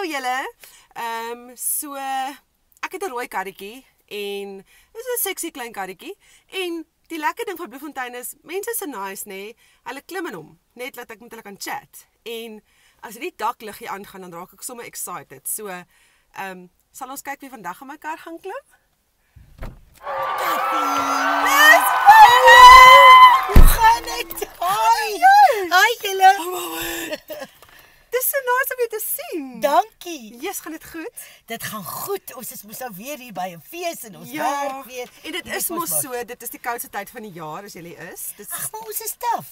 Hallo julle. So ek het 'n rooi karretjie en dis 'n sexy klein karretjie en die lekker ding van Bloemfontein is mense is so nice, nê? Hulle klim in hom net laat ek met hulle kan chat. En as die dakliggie aangaan dan raak ek sommer excited. So sal ons kyk wie vandag in my kar gaan klim? Dis hoe gaan dit? Hi julle. Dis so nice om jou te sien. Dankie. Yes, gaan dit goed? Dit gaan goed. Ons is mos nou weer hier by 'n fees en ons Ja, werk weer. en dit is mos so, dit is die koudste tyd van die jaar as jy is. Dit Ag, maar ons is taaf.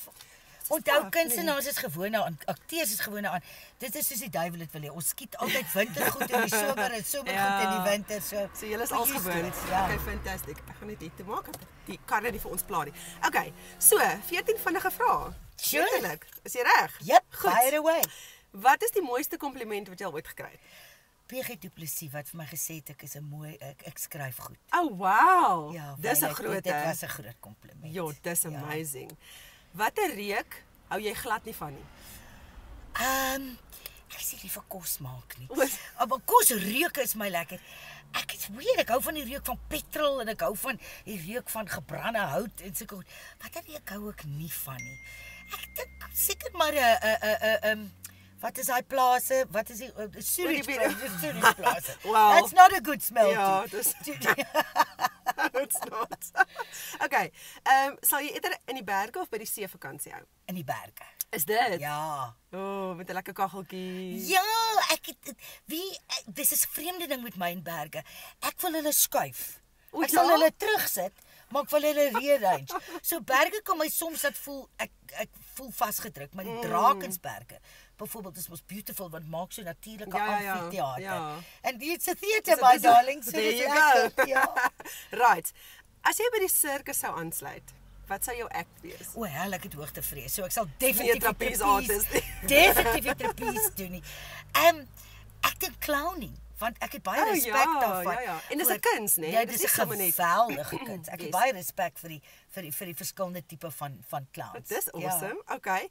Onthou, taaf, kunstenaars is gewoond daaraan, akteurs is gewoond daaraan. Dit is soos die duiwel dit wil hê. Ons skiet altyd wintergoed in die somer en somergoed in die winter. So julle is al gewoond. Ja. Okay, fantasties. Ek gaan net hier te maak dat die karre nie vir ons pla nie. Okay, so 14 vinnige vrae. Sure. Letterlik. Is jy reg? Yep, Goed. fire away. Wat is die mooiste kompliment wat jy al ooit gekry het? PG Du Plessis wat vir my gesê het ek is 'n mooi ek skryf goed. Oh, wow. Ja, dis 'n Violet, groot. Dit was 'n groot kompliment. Ja, dis amazing. Watter reuk hou jy glad nie van nie? Ek sê nie vir kos maak nie. Wat? Maar kos reuk is my lekker. Ek is weird, ek hou van die reuk van petrol en ek hou van die reuk van gebrande hout en sulke goed. Watter reuk hou ek nie van nie? Ek dink seker maar 'n wat is daai plase? Wat is die sewage plase? Wow. That's not a good smell. Ja, too. dis It's not. Okay. Sal jy eerder in die berge of by die see vakansie hou? In die berge. Is dit? Ja. Met 'n lekker kaggeltjie. Ja, dis is 'n vreemde ding met my in berge. Ek wil hulle skuif. O, Ek sal ja? hulle terugsit, maar ek wil hulle rearrange. So berge kan my soms dat voel ek voel vasgedruk, maar die Drakensberge byvoorbeeld is mos beautiful want maak so natuurlike amfitheater. ja. And it's a theater, my darling. So there dis you lekker, go. Ja. Right. As jy by die sirkus sou aansluit, wat sou jou act wees? O, hel, ek het hoogtevrees. So ek sal definitief trapeze artist. Definitief 'n trapeze doen nie. Ek dink clowning, want ek het baie respek daarvan. Ja. En dis 'n kuns, né? Ja, dis 'n geweldige kuns. Ek het baie respek vir die verskillende tipe van clowns. Dis awesome. Ja. Okay.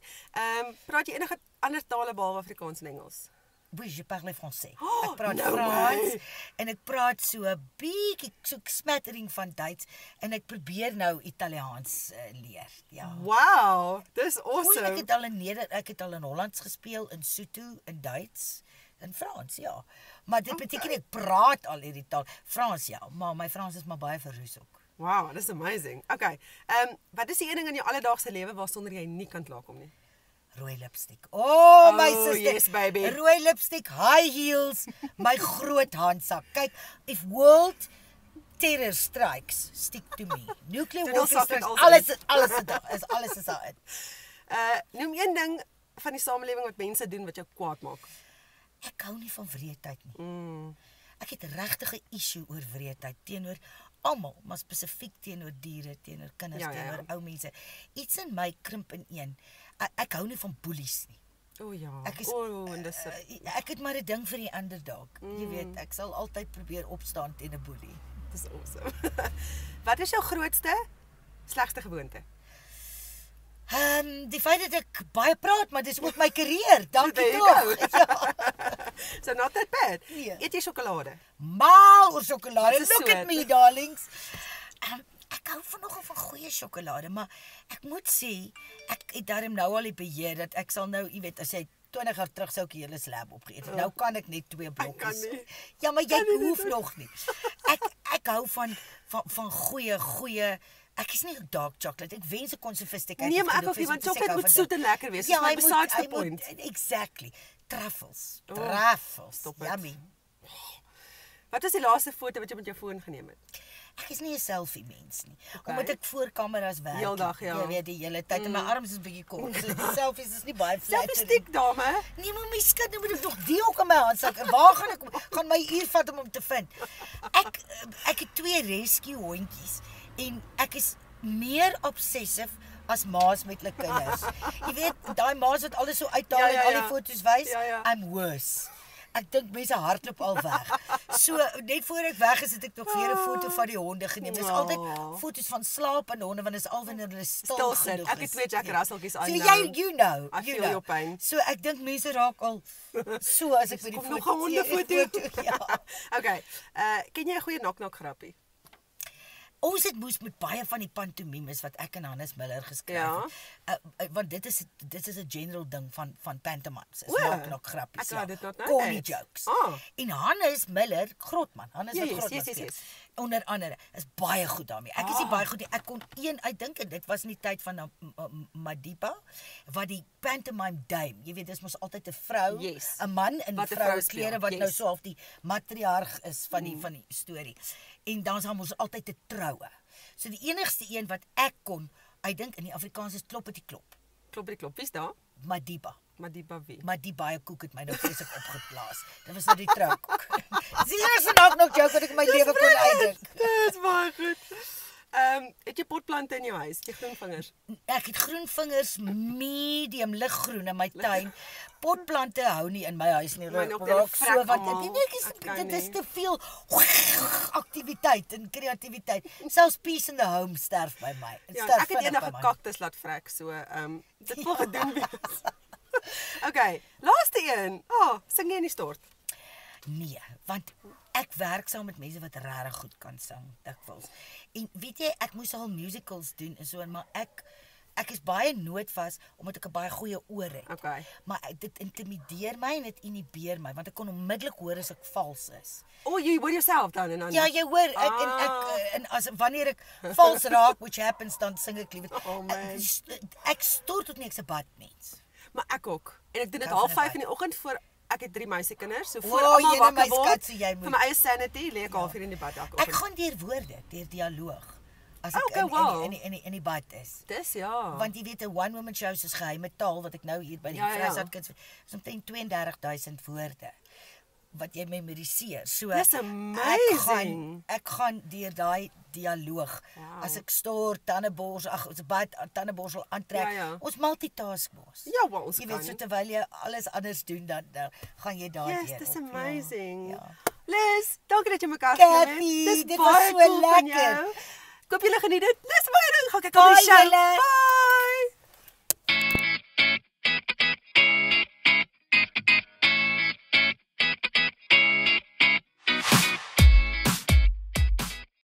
Praat jy enige ander tale behalwe Afrikaans en Engels? Oui, je parle français. Oh, Ek praat no Frans way. en ek praat so 'n bietjie so smattering van Duits en ek probeer nou Italiaans leer. Ja. Wow, dis Oei, awesome. ek het al in Hollands gespeel, in Sotho, in Duits, in Frans, ja. Maar dit beteken nie ek praat al hierdie taal. Frans ja, maar my Frans is maar baie verroes ook. Wow, dis amazing. Okay. Wat is die een ding in jou alledaagse lewe waarsonder jy nie kan klaarkom nie? Rooi lipstick. Oh, my Oh, sister. yes, baby. Rooi lipstick, high heels, my groot handsak. Kyk, if world terror strikes, stick to me. Nuclear Toe warfare ons strikes, sak het alles is daar. Noem een ding van die samelewing wat mense doen wat jou kwaad maak. Ek hou nie van wreedheid nie. Ek het regtig 'n issue oor wreedheid teenoor almal, maar spesifiek teenoor diere, teenoor kinders, Ja. teenoor ou mense. Iets in my krimp ineen. Ek hou nie van bullies nie. O ja. Ek en dis ek het maar 'n ding vir die underdog. Jy weet, ek sal altyd probeer opstaan teen 'n boelie. dis awesome. Wat is jou grootste slegste gewoonte? Die feit dat ek baie praat, maar dis ook my karier. Dankie There you tog. go. Ja. So not that bad. Nee. Eet jy sjokolade? Mal oor sjokolade. Wat is Look so? at me, darlings. Ek hou vanoggend van goeie sjokolade, maar ek moet sê, ek het darm nou al die beheer dat ek sal nou, jy weet, as jy 20 jaar terug sou ek die hele slab opgeëet het. Nou kan ek net 2 blokkies. kan nie. Ja, maar jy hoef nog nie. Ek hou van goeie ek is nie dark chocolate. Ek wens ek kon sophisticated. Nee, maar ek ook nie, want chocolate moet soet en lekker wees. Ja, Dis my besides the point. Exactly. Truffles. Oh, Truffles. stop it. Yummy. Wat is die laaste foto wat jy met jou foon geneem het? Ek is nie 'n selfie mens nie. Omdat ek voor kameras werk. Heeldag, ja. Jy weet die hele tyd en my arms is bietjie kort. So die selfies is nie baie Selfie flattering. stick, dame. Nee, maar my skat, nou moet ek nog die ook in my handsak. En waar gaan my uur vat om te vind? Ek het 2 rescue hondjies en ek is meer obsessief as ma's met hulle kinders. Jy weet, daai ma's wat alles so uithaal Ja, en ja, al ja. die foto's wys, Ja, ja. I'm worse. Ek dink mense hardloop al weg. So net voor ek weg is, het ek nog weer 'n foto van die honde geneem. Dis altyd foto's van slapende honde want dit is al wanneer hulle stil sit. genoeg Ek het 2 Jack Russeltjies aan. So you know. I feel your pain. So ek dink mense raak al so as ek met die nog 'n hondefoto. Ja. Okay. Ken jy 'n goeie knock-knock grappie? Ons het moes met baie van die pantomimes wat ek en Hannes Miller geskryf het. Want dit is 'n general ding van pantomimes. Is knock grappies. Ek laat dit nog corny jokes. En Hannes Miller, Grotman, Hannes wat Grotman. Yes. Onder andere is baie goed daarmee. Ek is nie baie goed nie. Ek kon ek dink dit was in die tyd van Madiba wat die pantomime dame, jy weet dis mos altyd 'n vrou, 'n man in vrouklere wat nou so half die matriarg is van die storie. En dan sal ons altyd te troue. So die enigste een wat ek kon, ek dink in die Afrikaans is klop het die klop. Klop het die klop. Wie's daar? Madiba. Madiba wie? Madiba koek het my nou vreeslik opgeplaas. Dit was nou die troukoek. Dis die eerste knock joke wat ek in my lewe kon uitdink. Dis baie goed. Het jy potplante in jou huis? Het jy groenvingers? Ek het groenvingers medium liggroen in my tuin. Potplante hou nie in my huis nie. Raak so want dit is te veel aktiwiteit en kreatiwiteit. Selfs peace in the home sterf by my. Ja, ek het enige kaktus laat vrek, so dit wil gedoen wees. Okay, laaste een. Sing jy in die stort? Nee, want ek werk saam met mense wat regtig goed kan sing, dikwels. En weet jy, ek moes al musicals doen en so, maar ek is baie nootvas omdat ek 'n baie goeie oor het. Okay. Maar dit intimideer my en dit inhibeer my want ek kon onmiddellik hoor as ek vals is. You hoor jouself dan en dan. Ja, jy hoor en as wanneer ek vals raak, which happens, dan sing ek liewer. Ek stort tot nie ek's 'n badmens. Maar ek ook. En ek doen dit 4:30 in die oggend voor ek het 3 meisiekinders, so voor almal wakker word. Vir my eie sanity lê ek 4:30 in die bad elke oggend. Ek gaan deur woorde, deur dialoog. As ek in die bad is. Dis ja. Want jy weet 'n one woman show soos geheime taal wat ek nou hier by die Vrystaat Kuns is omtrent 32,000 woorde wat jy memoriseer. So dis amazing. Ek gaan deur daai dialoog. As ek stoor tandeborsel aantrek. Ons multitask mos. Ja, wel ons jy weet so terwyl jy alles anders doen dan gaan jy daardeur. Yes, dis amazing. Ja. Liz, dankie dat jy mekaar gehelp het. Dit was so lekker. Ek hoop julle geniet dit. Dis baie ding. Gaan kyk op die show.